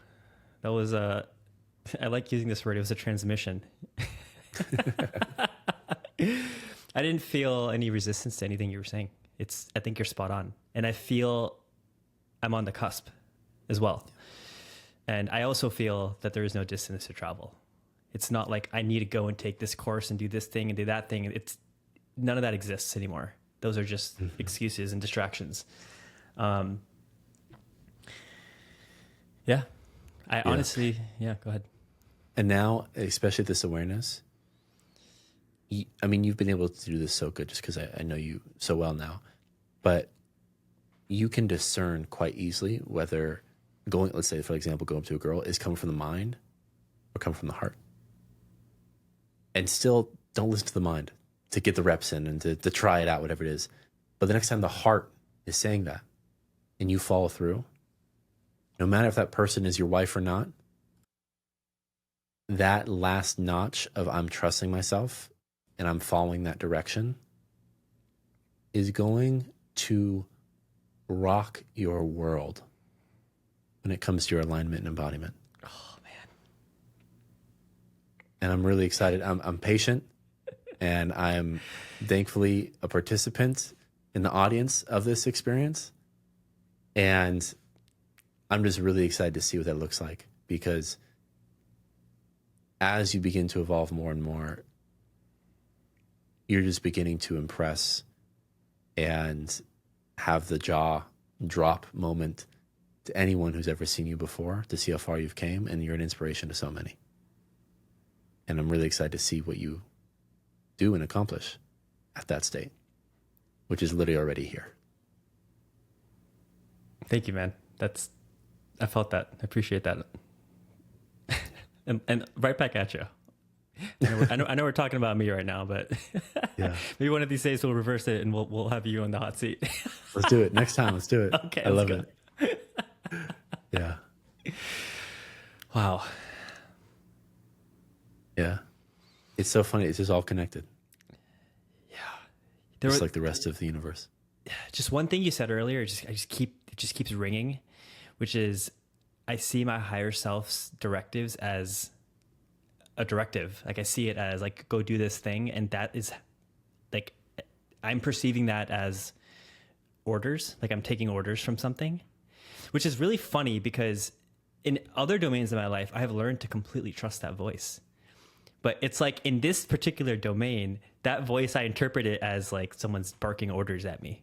That was I like using this word. It was a transmission. I didn't feel any resistance to anything you were saying. I think you're spot on. And I feel I'm on the cusp as well. And I also feel that there is no distance to travel. It's not like I need to go and take this course and do this thing and do that thing. None of that exists anymore. Those are just excuses and distractions. Yeah. Honestly, go ahead. And now, especially this awareness, I mean, you've been able to do this so good just because I know you so well now, but you can discern quite easily whether let's say, for example, going up to a girl is coming from the mind or coming from the heart. And still don't listen to the mind to get the reps in and to try it out, whatever it is. But the next time the heart is saying that and you follow through, no matter if that person is your wife or not, that last notch of I'm trusting myself and I'm following that direction is going to rock your world when it comes to your alignment and embodiment. Oh, man. And I'm really excited. I'm patient, and I'm thankfully a participant in the audience of this experience. And I'm just really excited to see what that looks like, because as you begin to evolve more and more, you're just beginning to impress and have the jaw drop moment to anyone who's ever seen you before, to see how far you've came, and you're an inspiration to so many. And I'm really excited to see what you do and accomplish at that state, which is literally already here. Thank you, man. I felt that. I appreciate that. and right back at you. I know we're talking about me right now, but yeah, maybe one of these days we'll reverse it and we'll have you on the hot seat. Let's do it next time. Let's do it. Okay, I love it. Yeah. Wow. Yeah. It's so funny. It's just all connected. Yeah. Just like the rest of the universe. Just one thing you said earlier, it just keeps ringing, which is I see my higher self's directives as a directive. Like I see it as like, go do this thing. And that is like, I'm perceiving that as orders. Like I'm taking orders from something, which is really funny because in other domains of my life, I have learned to completely trust that voice. But it's like in this particular domain, that voice, I interpret it as like someone's barking orders at me.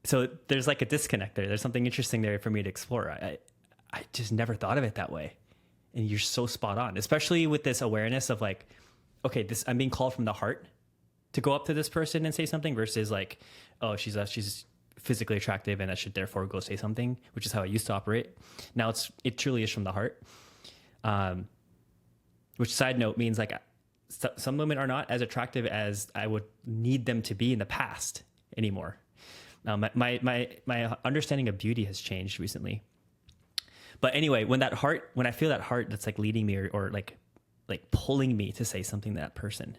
So there's like a disconnect there. There's something interesting there for me to explore. I just never thought of it that way. And you're so spot on, especially with this awareness of like, okay, I'm being called from the heart to go up to this person and say something versus like, oh, she's physically attractive and I should therefore go say something, which is how I used to operate. Now it truly is from the heart. Which, side note, means like some women are not as attractive as I would need them to be in the past anymore. My understanding of beauty has changed recently. But anyway, when I feel that heart that's like leading me or like pulling me to say something to that person,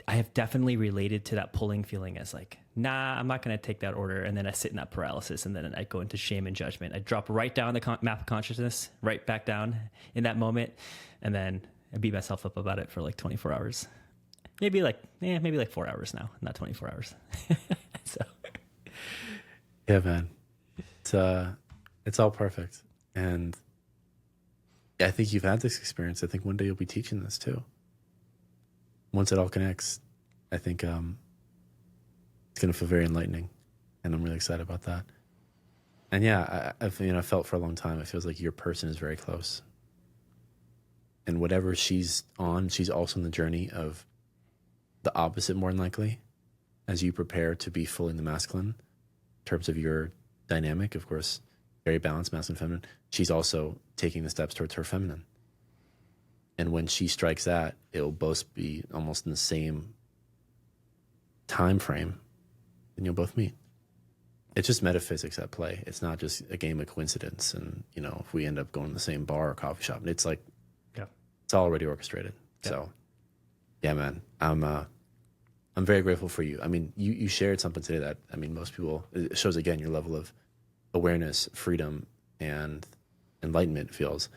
I have definitely related to that pulling feeling as like, nah, I'm not going to take that order. And then I sit in that paralysis and then I go into shame and judgment. I drop right down the map of consciousness, right back down in that moment. And then I beat myself up about it for like 24 hours. Maybe like 4 hours now, not 24 hours. So. Yeah, man. It's all perfect. And I think you've had this experience. I think one day you'll be teaching this too. Once it all connects, I think it's going to feel very enlightening, and I'm really excited about that. And yeah, I've felt for a long time, it feels like your person is very close. And whatever she's on, she's also on the journey of the opposite, more than likely, as you prepare to be fully in the masculine in terms of your dynamic. Of course, very balanced, masculine, feminine. She's also taking the steps towards her feminine. And when she strikes that, it will both be almost in the same time frame, and you'll both meet. It's just metaphysics at play. It's not just a game of coincidence. And, you know, if we end up going to the same bar or coffee shop, it's like, Yeah. it's already orchestrated. Yeah. So, yeah, man, I'm very grateful for you. I mean, you shared something today that, I mean, most people, it shows again your level of awareness, freedom, and enlightenment. Feels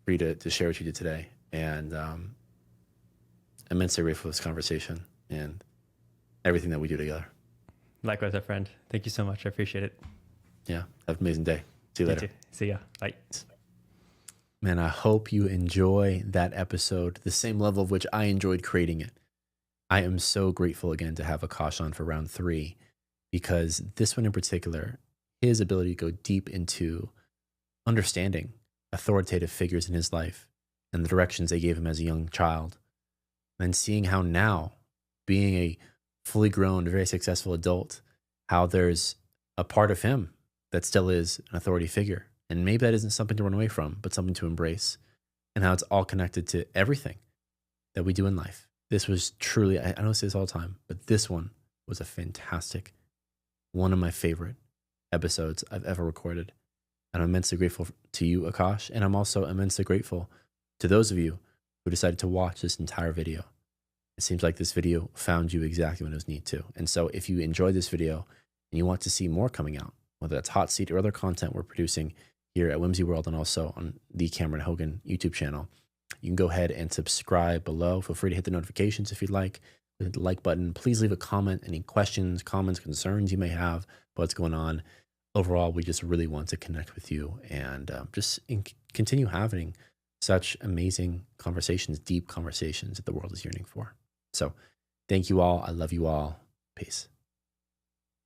free to share what you did today. And immensely grateful for this conversation and everything that we do together. Likewise, my friend. Thank you so much. I appreciate it. Yeah. Have an amazing day. See you later. too. See ya. Bye. Man, I hope you enjoy that episode, the same level of which I enjoyed creating it. I am so grateful again to have Akaash on for round 3, because this one in particular, his ability to go deep into understanding authoritative figures in his life and the directions they gave him as a young child, and seeing how now, being a fully grown, very successful adult, how there's a part of him that still is an authority figure. And maybe that isn't something to run away from, but something to embrace, and how it's all connected to everything that we do in life. This was truly, I don't say this all the time, but this one was a fantastic, one of my favorite episodes I've ever recorded. And I'm immensely grateful to you, Akaash. And I'm also immensely grateful to those of you who decided to watch this entire video. It seems like this video found you exactly when it was needed to. And so if you enjoyed this video and you want to see more coming out, whether that's Hot Seat or other content we're producing here at Whimsy World and also on the Cameron Hogan YouTube channel, you can go ahead and subscribe below. Feel free to hit the notifications if you'd like. Hit the like button. Please leave a comment, any questions, comments, concerns you may have about what's going on. Overall, we just really want to connect with you and continue having such amazing conversations, deep conversations that the world is yearning for. So thank you all. I love you all. Peace.